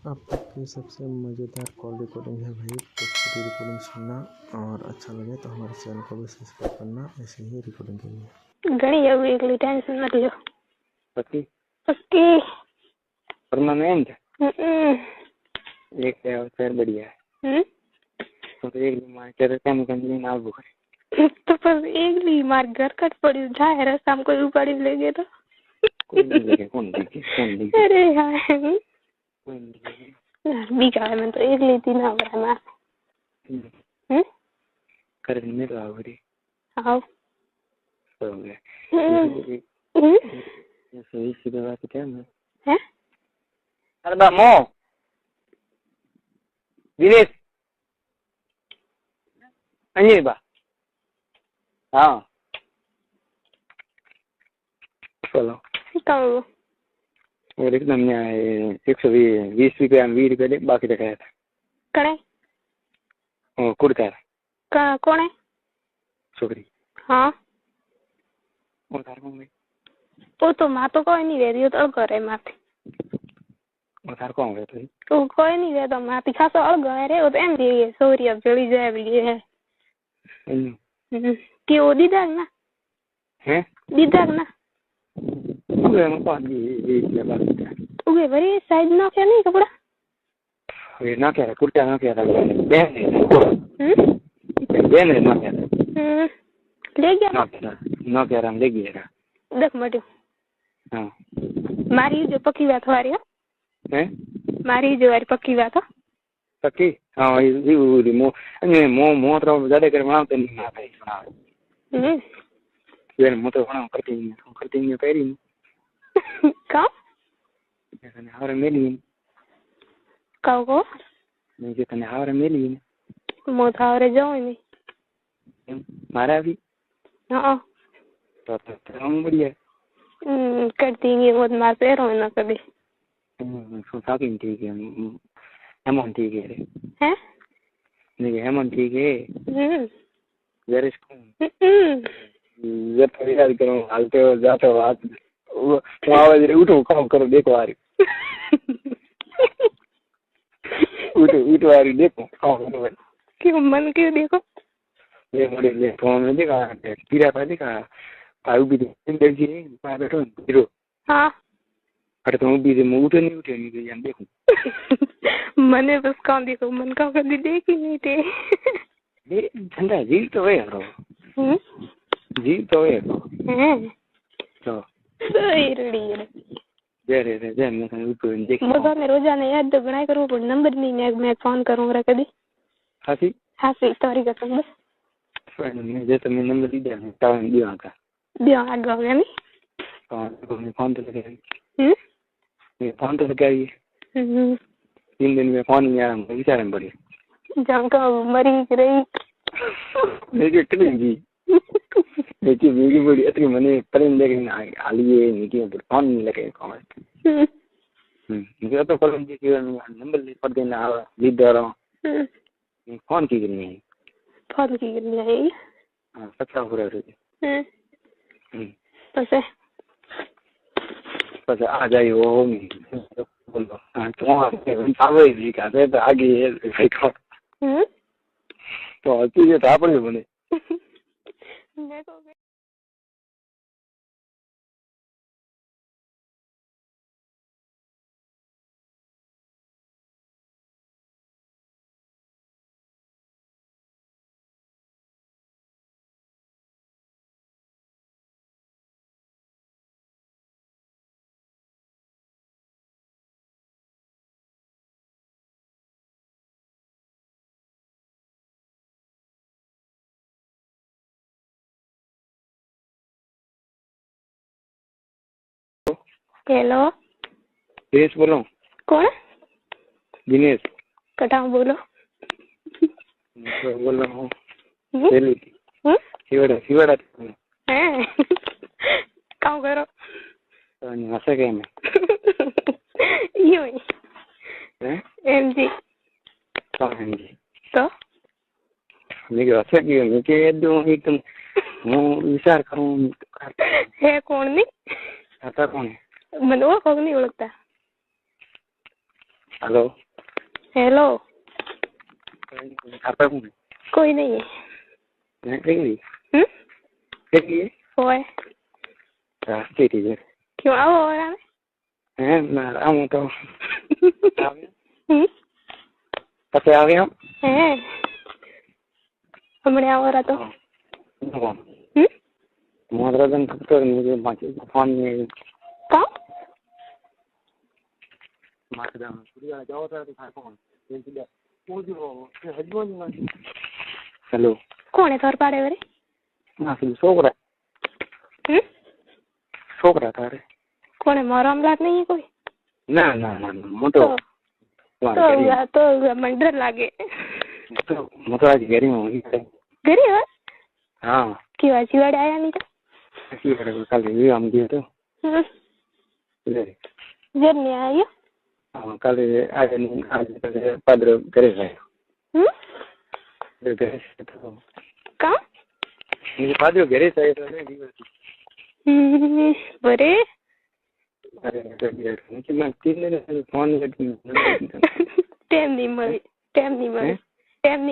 अब तक की सबसे मज़ेदार कॉल रिकॉर्डिंग है भाई। तो पूरी रिकॉर्डिंग सुनना और अच्छा लगे तो हमारे चैनल को भी सब्सक्राइब करना ऐसे ही रिकॉर्डिंग के लिए। घनी अब एकली टेंशन मत लो। पक्की पक्की परमानेंट एक है फिर बढ़िया है। तो एक मार्केट काम करने ना बुक तो बस एकली मार घर कट पड़ी जाए रास्ता में कोई उपाड़ी ले गए तो कोई नहीं लेके कौन देखे अरे यार कोई नहीं लेके बीका है मैं तो एकली थी ना बरा मैं कर दिन में तो आवरी आओ हो गया सही सीधा बात क्या मैं हैं अरे बामो दिनेश अंजलि बा हाँ चलो कहो और एकदम ने 120 रुपया 20 रुपया दे बाकी रखा था कणे ओ कुर्ता कौन है छोकरी हाँ और तार कौन वो तो माँ तो कोई नहीं रह रही तो अलग रहे माथी और तार कौन है तो कोई नहीं रहता माथी खासा अलग रे वो तो एम दिए सॉरी अब जड़ी जाए भी है कि वो दीदा ना हैं दीदा ना उगे में पानी ये बात उगे बड़ी साइज ना क्या नहीं कपड़ा ये ना क्या कुर्ता ना क्या बहन है ना क्या ले गया ना क्या राम ले गया देख मटो हाँ मारी जो पक्की बात हमारी हैं मारी जो वारी पक्की बात हो पक्की हाँ ये मो तो ज्यादा कर बनाते नहीं ना भाई बना ये मो तो बना करते हैं पैरी कहाँ तने हावर मिली कहाँ को नहीं जो तने हावर मिली मो था और जाओ नहीं मारा भी हाँ तो हम बढ़िया करती है वो मार पे रहो ना कभी सोचा कि ठीक है हेमन ठीक है हैं नहीं हेमन ठीक है जरा इसको जब थोड़ी याद करो हालते हो जाते हो बात वो आवाज रे उठो काम करो देखो आ रही उठो आ रही देखो काम करो क्यों मन क्यों देखो ये बड़े ले फोन में देखा कीड़ा था देखा पाऊ भी देखी पा बैठो हीरो हाँ अरे तुम भी मैं उठे नहीं तो जान देखो मने बस कहाँ देखो मन का कभी देखी नहीं थे ये ठंडा जी तो है यार जी तो है तो सही रेडी जय मैं ऊपर देख मजा में रोजाना याद तो बनाए करूँ पर नंबर नहीं है मैं फोन करूँगा कभी हासी हासी सॉरी कसम बस मैं जैसे मैं नंबर दी दे टाइम दिया का दिया आगे हो गया तो मैं फोन तो लगा नहीं मैं फोन तो लगा ये 3 दिन में फोन नहीं आया मैं विचार में पड़ी जंका मरी रही मेरी कितनी जी देखिए मेरी बड़ी इतनी मने प्रेम लेकिन हालिए नहीं कि फोन नहीं लगे कॉमेंट मुझे तो कॉल जी के नंबर ले पड़ देना लीड दे रहा हूं फोन की करनी है फोन की करनी है हां अच्छा हो रहा है बस आ जाइए वो बोलो हां तो आवे जी का तो आगे देखो तो अच्छी ये था पर बने देखो हेलो दिनेश बोलो कौन दिनेश कटा बोलो बोल रहा हूँ शिवड़ा हैं काम करो हंसा क्या मैं यूं ही एमजी जी तो लेकिन हंसा क्यों मैं के एकदम एकदम मैं विचार करूँ है कौन नहीं आता कौन है मन वो कौन नहीं ओळखता हेलो हेलो घर पर हूँ कोई नहीं है देखिए ओए ठीक है क्यों आओ और आने हैं मैं आऊँ तो हम्म कैसे आ गया हैं हमने आओ रहा तो मोहरदन तो मुझे बाकी फोन में का मारदा पूरी आ जाओ तो फोन हेलो कौन है तोर पाड़े वाले ना फिर छोकरा था रे कौन है मोरमलाट नहीं है कोई ना ना ना मोटो तो मन डर लागे तो मोटो आज घरी में होगी घरी है हाँ क्यों आज वाड़े आया नहीं था ऐसी करे कल भी हम दिए तो जर नहीं आया हाँ कल आज नहीं आज padre करे है करे तो का मुझे padre करे है तो नहीं बरे अरे मुझे मैं 3 दिन फोन करती टाइम नहीं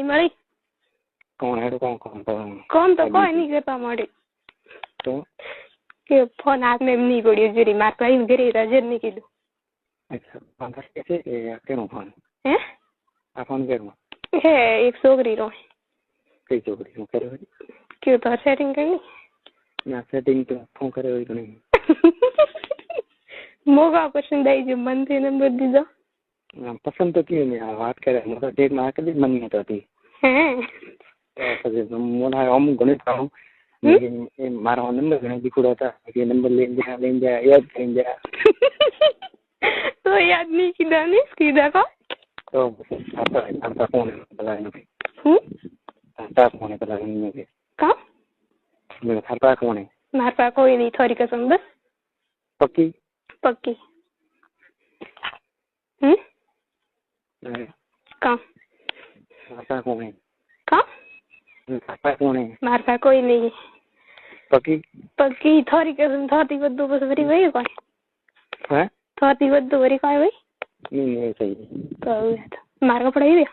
मरी कौन है तो कौन तो कोई नहीं करता मारे तो के फोन हाथ में नहीं पड़ियो जरी मार पाई घरे रजर नहीं कीधु अच्छा फोन कैसे केनो फोन हैं आ फोन केनो है एक छोकरी रो कई छोकरी करे क्यों तो सेटिंग करनी ना सेटिंग तो फोन करे हुई तो नहीं मोगा पसंद आई जो मन थे नंबर दीदा पसंद तो क्यों नहीं बात करे मतलब डेट में आके मन नहीं तो थी हैं तो मोना हम गणित का लेकिन मारा नंबर गणित दिखुड़ा था कि नंबर ले जा याद कर जा तो याद नहीं किया नहीं सीधा का तो आता फोन बुलाने आता फोन बुलाने में का मेरा खाता कौन है मार पा कोई नहीं थोड़ी कसम बस पक्की का खाता कौन है का खाता कौन है मार पा कोई नहीं पक्की थोड़ी कसम थोड़ी बद्दू बस भरी वही कौन है थोड़ी बद्दू भरी कौन भाई नहीं सही तो मार का पढ़ाई दिया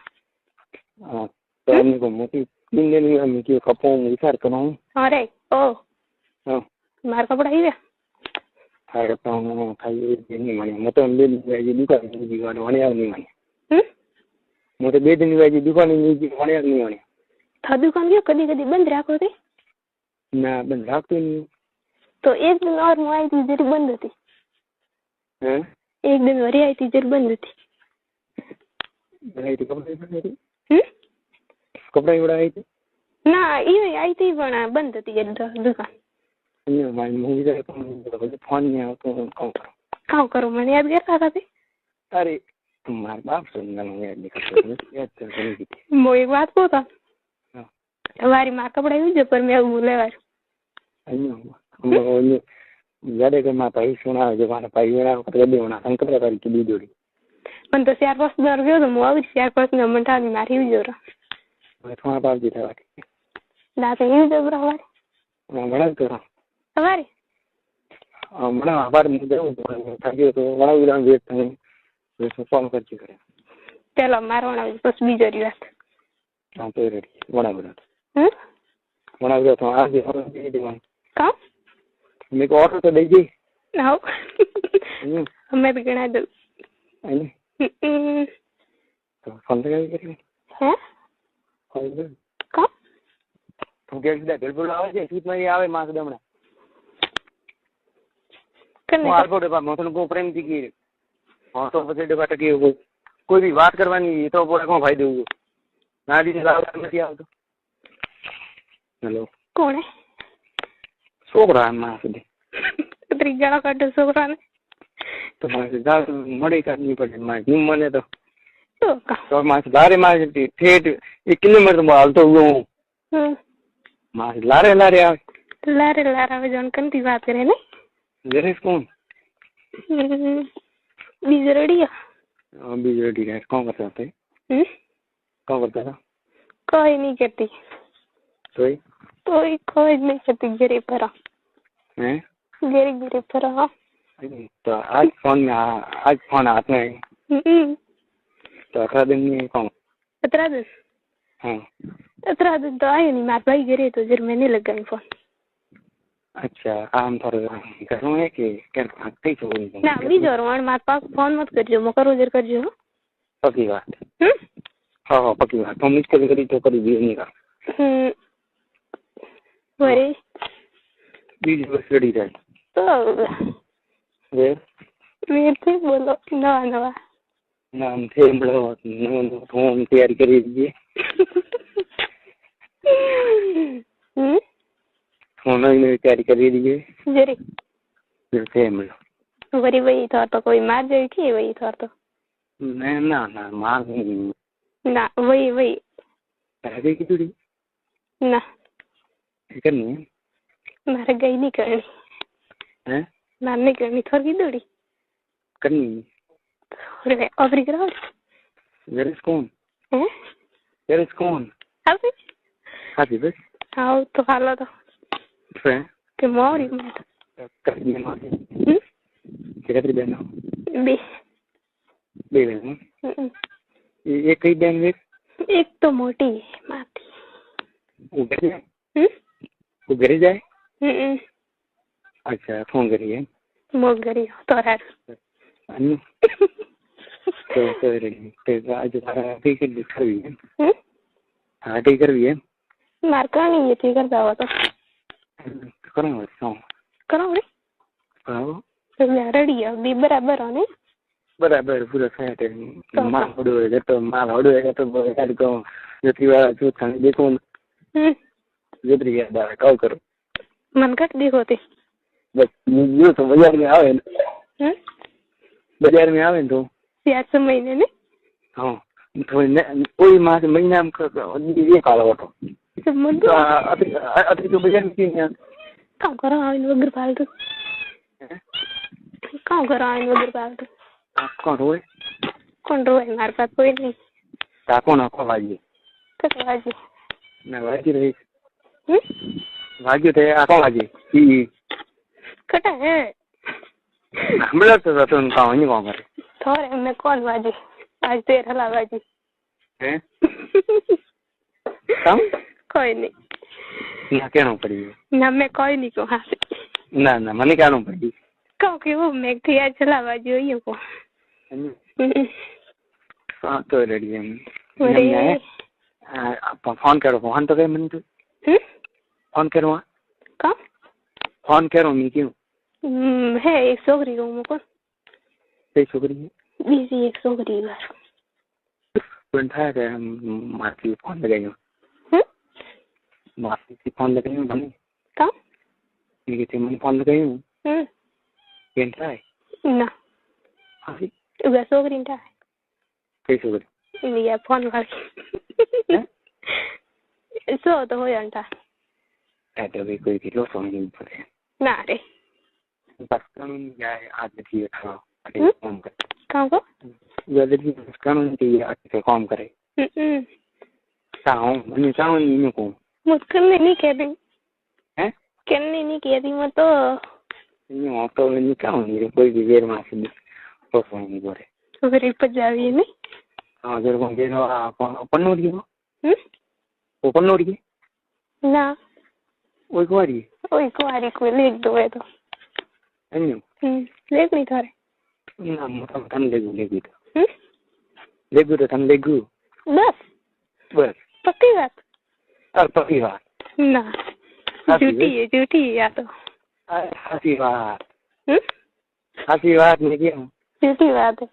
हाँ तो हमने को मोटी 3 दिन में हम की कपों विचार करो अरे ओ हाँ मार का पढ़ाई दिया खाए तो हम खाई नहीं माने मैं तो ले ये दुकान की दीवार होने आ नहीं माने मोटे 2 दिन में दुकान की होने नहीं माने था दुकान क्यों कभी बंद रखो थे ना बंद रखते नहीं तो एक दिन और मैं आई थी जरी बंद थी हैं एक दिन वरी आई थी जरी बंद थी आई थी कपड़े उड़ा आई थी ना ये आई थी बना बंद थी दुकान नहीं मैं मूवी देखो फोन में तो कहाँ करो मैंने याद कर रहा था अरे तुम्हारे बाप सुन याद वो एक बात को था हमारी माँ का पढ़ाई हुई पर मैं बोले बार याद है माँ भाई सुना जो मारा भाई मेरा कभी होना अंकल का की दी जोड़ी मन तो 4-5 दर गयो तो मुआ भी 4-5 नंबर था मारी हुई जोरा मैं तुम्हारा बाप जी था बाकी दाते ही जब रहा मैं बड़ा तो हमारे बड़ा आभार मुझे था तो बड़ा विराम वेट था तो फोन कर के करे चलो मारवाना बस बीजोरी बात हां तो रेडी बड़ा तो आज दीवान का मेरे को ऑर्डर तो दीजिए आओ हमें भी गणा दो तो फोन करेंगे हैं का तो क्या बिल्कुल आवे છે સીટ માં આવે માસ દમણા करने આલ્ફો ડબ્બા મોતન કો પ્રેમ થી की हां तो પછી ડબ્બા ટકી કોઈ भी વાત કરવાની એ તો પોરે કોણ ફાયદો હોવો ના દી લાવ નથી આવતો હેલો कौन है છોકરા માં સુધી तेरी गाड़ा काट छोकरा ने तो मासे जा मडे करनी पड़े मां न्यू मने तो का तो मासे लारे मासे ठेठ 1 किलोमीटर में हालतो हुओ मासे लारे लारे जन कंती बात करे ने जरेस कौन बीजरड़ी बीजरड़ी है कौन करता है कौन करता है कोई नहीं करती कोई नहीं करती गिरी पर हैं गिरी पर तो आज फोन हाथ में है तो 18 दिन में कौन? 17 दिन? हाँ 17 दिन तो आए नहीं, मार भाई गिरे तो जर मैंने लगाई फोन। अच्छा आम थोड़ा घर में है कि क्या भागते ही छोड़ दी? ना भी जरूर मार पास फोन मत करजो, मैं करो जर करजो। पक्की बात। हाँ हाँ पक्की बात। हम इसको भी करी तो करी भी नहीं का। वरे बीज बस रेडी रहे तो वीर थे बोलो नवा नवा नाम थे मतलब हम तैयारी करी दीजिए। होना ही नहीं तैयारी करी दीजिए जरी फिर थे मतलब वरी वही था तो कोई मार जाए कि वही था तो नहीं ना ना मार नहीं ना वही वही गई की थोड़ी ना करनी है मारे गई नहीं करनी है मार नहीं करनी थोड़ी दौड़ी करनी अरे अबरी करो वेर इज कौन हैं वेर इज कौन अबे हाँ जी बस आओ तो हालो तो फ्रेंड के मोरी में कर दिया मार क्या तेरी बहन बे बहन एक कई बहन वेर एक तो मोटी है माती वो घर जाए वो घर जाए अच्छा फोन करिए मोग गरी तो है अन्नू तो रेडी तो आज सारा ठीक है कर भी है हाँ ठीक कर भी है मार का नहीं ये ठीक कर जाओ तो करो रे तो रेडी है भी बराबर हो नहीं बराबर पूरा सेट है माल हड़ो है तो माल हड़ो है तो यार को जो तीवा जो थाने देखो जो तरी याद आ कॉल करो मन कट देखो ते बस ये तो बाजार में आवे बाजार में आवे तो यार महीने ने हाँ तो कोई मास महीना में ये काला वाटो तो मुद्दो अति तो बाजार में क्यों काम करो आइन वगर फालतू काम करो आइन वगर फालतू कौन रोए हमारे पास कोई नहीं ताको ना को भाजी कतो भाजी ना भाजी रही भाजी थे आको भाजी ई कटा है हमला तो उनका नहीं कौन करे थोड़े में कौन भाजी आज तेरा ला भाजी हैं कम कोई नहीं ना क्या पड़ी ना मैं कोई नहीं को हाँ ना ना मने क्या पड़ी कहो कि वो मैं थी चला भाजी हुई है को हाँ तो रेडी है फोन करो फोन तो कहीं मन तो फोन करो कहाँ फोन करो मैं क्यों है एक छोकरी को मुझको कई छोकरी है बिजी एक छोकरी बार कौन था कि हम मासी फोन लगाई मासी की फोन लगाई हूँ बनी कहाँ ये थी मैंने फोन लगाई हूँ कौन था ना हाँ उगा छोकरी था कई छोकरी ये फोन वाली सो तो हो जाता ऐसे भी कोई किलो फोन नहीं पड़े ना रे बस कानून जाए आज भी था अरे काम कर कहाँ को वैसे भी कानून के अच्छे काम करे चाहूँ मैं चाहूँ नहीं को मुझको नहीं कह रही हैं कहने नहीं कह रही मैं तो नहीं हो तो नहीं चाहूँ नहीं कोई भी देर में से तो फोन नहीं करे तो फिर पंजाबी नहीं हाँ जरूर कौन दे रहा अपन नोट वो अपन नोट ना वही कुआरी को लिख दो है तो लेख नहीं थारे ना मतलब थन लेगू तो थन लेगू बस पक्की बात और पक्की बात ना झूठी है या तो हंसी बात नहीं क्या झूठी बात है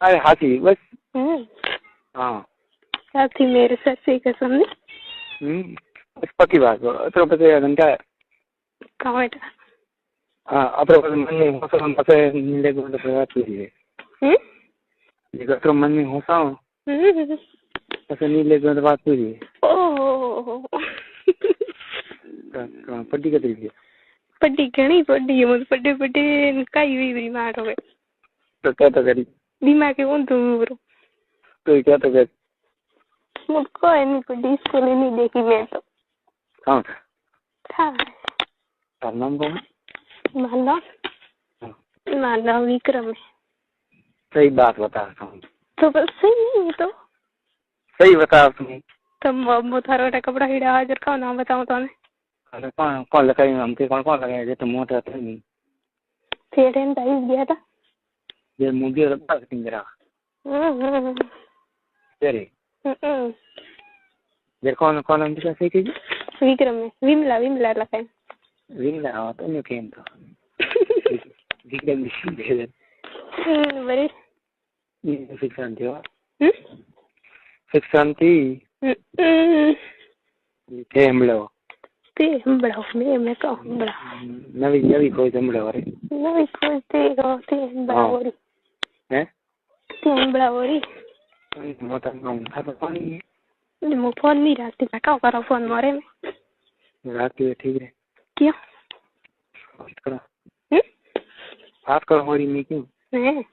अरे हंसी बस हाँ साथी मेरे सर से कसम नहीं बस पक्की बात तो पता घंटा कहाँ बेटा अत्र मन में होसा हम पता मिले को तो बात हुई है ये अत्र मन में होसा पता नहीं ले को बात हुई है ओह पट्टी का तरीके पट्टी घनी पट्टी है मुझे पट्टी काई हुई बीमार हो गए तो क्या तो करी दिमाग के कौन दूर तो क्या तो कर मुझको नहीं पट्टी स्कूल नहीं देखी मैं तो कहाँ था था नाम कौन मानव विक्रम है सही बात बता रहा हूँ तो बस सही नहीं है तो सही बताओ तुम्हें। वो थारा कपड़ा हिड़ा हाजिर का नाम बताऊं तो अरे कौन लगाई हमके कौन लगाया जो तो मोटा था नहीं फिर टेन टाइम गया था ये मुझे रब्बा कटिंग करा तेरे ये कौन कौन हम तो सही चीज विक्रम में विमला लगाए विमला तो नहीं केम तो विक्रम दे बड़े फिक्सन थी थे हमलो ते बड़ा मैं का बड़ा नवी कोई हमलो अरे नवी कोई ते बड़ा वरी हैं ते बड़ा वरी मोटा काम था तो पानी मो फोन नहीं रात में का करा फोन मारे में रात के ठीक है क्या बात करो हमारी में क्यों नहीं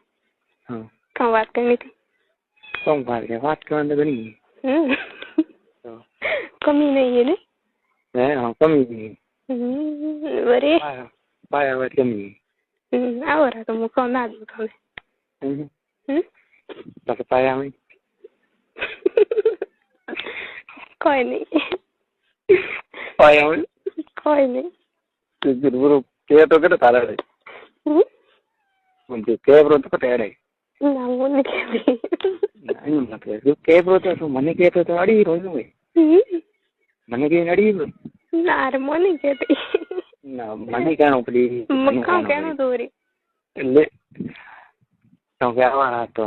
हाँ कहाँ बात करनी थी कौन बात करने तो नहीं कमी नहीं है ना हाँ कमी नहीं बरे पाया बात कमी आओ रहा तो मुझको ना दो तुम्हें बस पाया में कोई नहीं पाया में कोई नहीं तो जरूर क्या तो क्या तारा है मुझे क्या ब्रो तो पता है ना वो नहीं कहती नहीं मतलब जो क्या ब्रो तो मने क्या तो अड़ी रोज में मने के अड़ी ना रे वो नहीं कहती ना मने क्या नो प्लीज मक्का क्या नो दोरी ले तो क्या वाला तो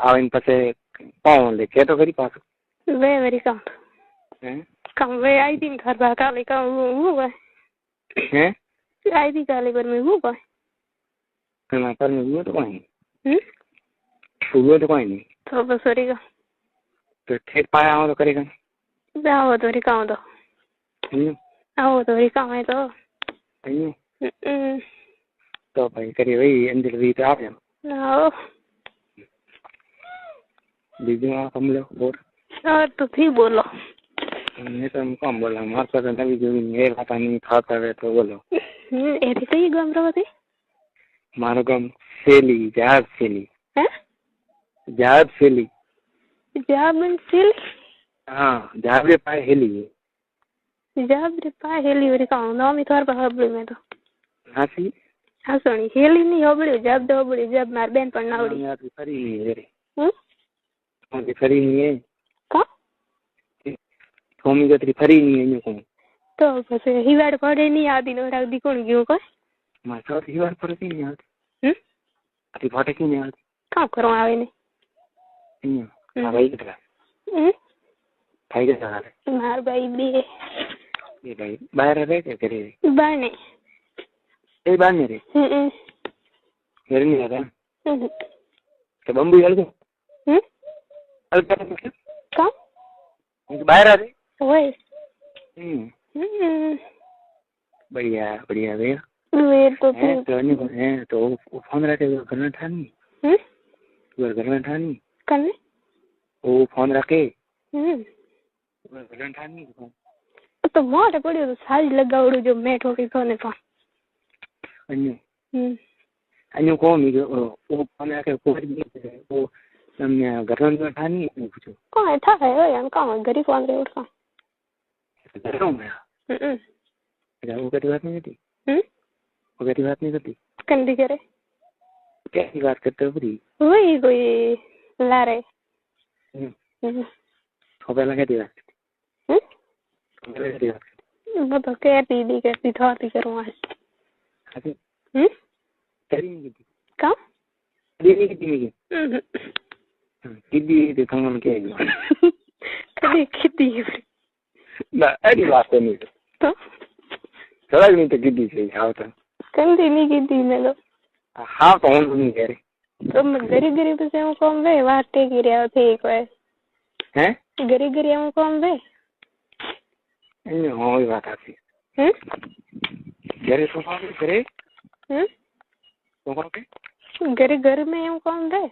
आविन पसे कौन ले क्या तो करी पास वे मेरी काम हैं काम वे आई थी घर बाका लेका वो हैं आई थी काले पर में वो मैं पर में वो तो कोई वो तो कोई नहीं तो बस सॉरी का तो ठेक पाया हो तो करेगा आओ तो री काम तो आओ तो री काम है तो तो भाई करिए भाई अंदर भी तो आप आओ दीदी आप हम लोग और तो ठीक बोलो मैं तो कम बोला मार पर नवी जो ये पता नहीं खाता है तो बोलो ऐसे कई गम रहो थे मारो गम सेली जहाज सेली हैं जहाज सेली जाबन सिल हाँ जहाज रे पाए हेली जाब रे पाए हेली वरी काम ना मी थोर पर हबड़ी में तो हासी हसणी हेली नहीं हबड़ी जाब दो हबड़ी जाब मार बेन पर ना हबड़ी यार फरी नहीं है रे हम फरी नहीं है का होमी गतरी फरी नहीं है न्यू तो बस हिवाड़ पड़े नहीं आदी नो राग दी कोण गयो को मैं तो हिवाड़ पड़े नहीं आती अति फाटे क्यों नहीं आती काम करो आवे ने भाई कितना भाई कितना है मार भाई बे ये भाई बाहर रहे क्या करे बाने ए बाहर नहीं रे घर नहीं आता तो बम्बू हल को हल का बाहर आ रहे ओए बढ़िया बढ़िया वे वे तो है तो फोन रखे घर में ठानी घर में ठानी कने वो फोन रखे तो मारे पड़ियो तो सारी लगावड़ो जो मैं ठोकी सोने फोन अन्य को मी वो फोन रखे वो हमने घर में ठानी पूछो कौन था है यार कौन गरीब फोन रे उठा घर में वो कभी बात नहीं करती वो कभी बात नहीं करती कंदी करे कैसी बात करते हो पूरी वही कोई ला रहे पहला कहती बात वो तो कहती दी कहती थोड़ी करूँ आज करी नहीं की का करी नहीं की किदी तो थंगन के कभी किदी ना ऐसी बात नहीं तो थोड़ा नहीं तो किदी से हाँ तो कंदी नहीं किदी में तो हाँ तो हम नहीं कह रहे तो मैं गरीब से हूँ कौन वे वाटे की रहा थे एक बार हैं गरीब हूँ कौन वे हाँ ये बात आती घरे तो कौन करे तो कौन के घर में हूँ कौन वे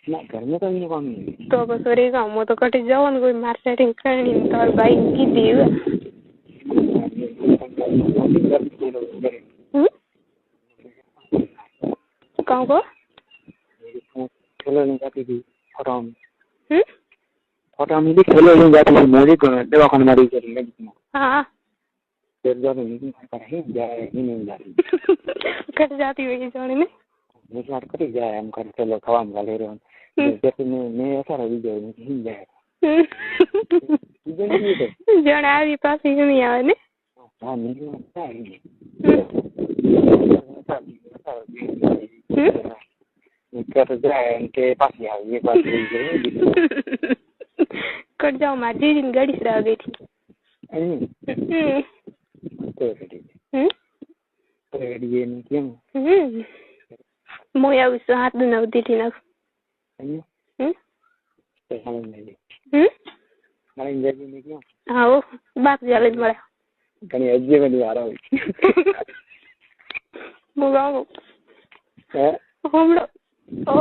ना घर में तो नहीं कौन नहीं तो बस और का मो तो कटे जाओ ना कोई मार्केटिंग करनी तो भाई की दी कहाँ को चलो नहीं जाती थी फोटो में भी खेलो नहीं जाती है मोदी को दवाखाने में रही है हाँ फिर जब मीटिंग कर ही जाए ही नहीं जाती कट जाती हुई जाने में मुझे याद कर जाए हम कर चलो खवा में ले रहे हैं जैसे मैं ऐसा रही जाए नहीं जाए जण આવી પાસે નહીં આવે ને हाँ नहीं आता है कर जाए उनके पास ही ये बात कट जाओ मार दीदी ने गाड़ी से आ गई थी तो ये नहीं क्यों मोया उस हाथ में नवती थी ना मारे इंजरी नहीं क्यों हाँ वो बात जाले मरा कहीं अज्जे में नहीं आ रहा हूँ मुगाओ है हम लोग ओ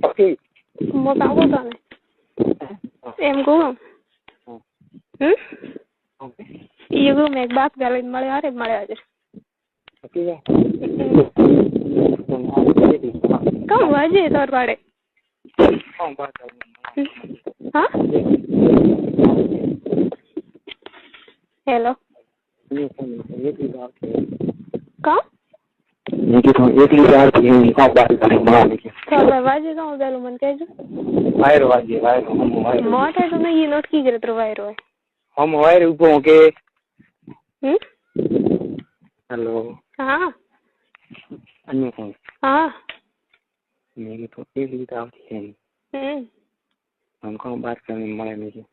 ओके मुगाओ को तो एम को ये को मैं बात जाले मरे आ रे मरे आज ओके कम वाजे तोर पाड़े हाँ हेलो कौन लेकिन तो एक बार थी कौन बात करें बना लेके तो वाजे कौन बेलो मन कह जो वायर हम वायर मौत है तो मैं ये नोट की करे तो वायर है हम वायर ऊपर के हेलो हाँ अन्य कौन हाँ मेरी तो एक बार थी हम कौन बात करने वाले नहीं